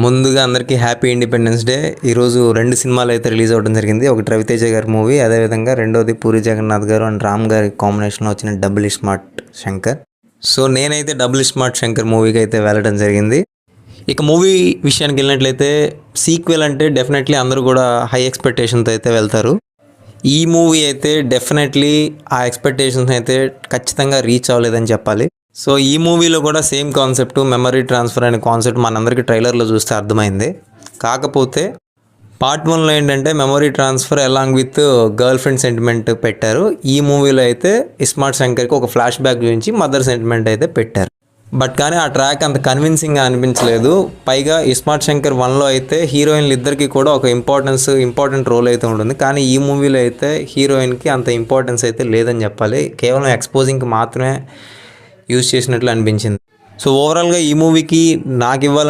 ముందుగా అందరికీ happy independence day. ఈరోజు 2 సినిమాలు అయితే రిలీజ్ అవ్వడం జరిగింది. ఒకటి రవితేజ గారి మూవీ, అదేవిధంగా రెండోది పూరి జగన్నాథ్ గారు అండ్ రామ్ గారి కాంబినేషన్లో వచ్చిన డబుల్ స్మార్ట్ శంకర్. సో నేనైతే డబుల్ స్మార్ట్ శంకర్ మూవీకి అయితే వెళ్ళడం జరిగింది. ఇక మూవీ విషయానికి వెళ్ళినట్లయితే సీక్వెల్ అంటే డెఫినెట్లీ అందరూ కూడా హై ఎక్స్పెక్టేషన్తో అయితే వెళ్తారు. ఈ మూవీ అయితే డెఫినెట్లీ ఆ ఎక్స్పెక్టేషన్స్ అయితే ఖచ్చితంగా రీచ్ అవ్వలేదని చెప్పాలి. సో ఈ మూవీలో కూడా సేమ్ కాన్సెప్ట్, మెమరీ ట్రాన్స్ఫర్ అనే కాన్సెప్ట్ మనందరికీ ట్రైలర్లో చూస్తే అర్థమైంది. కాకపోతే పార్ట్ 1లో ఏంటంటే memory transfer along with girl friend sentiment పెట్టారు. ఈ మూవీలో అయితే ఇస్మార్ట్ శంకర్కి ఒక ఫ్లాష్ బ్యాక్ గురించి మదర్ సెంటిమెంట్ అయితే పెట్టారు. బట్ కానీ ఆ ట్రాక్ అంత కన్విన్సింగ్గా అనిపించలేదు. పైగా ఇస్మార్ట్ శంకర్ 1లో అయితే హీరోయిన్లు ఇద్దరికి కూడా ఒక ఇంపార్టెంట్ రోల్ అయితే ఉంటుంది. కానీ ఈ మూవీలో అయితే హీరోయిన్కి అంత ఇంపార్టెన్స్ అయితే లేదని చెప్పాలి. కేవలం ఎక్స్పోజింగ్కి మాత్రమే యూజ్ చేసినట్లు అనిపించింది. సో ఓవరాల్గా ఈ మూవీకి నాకు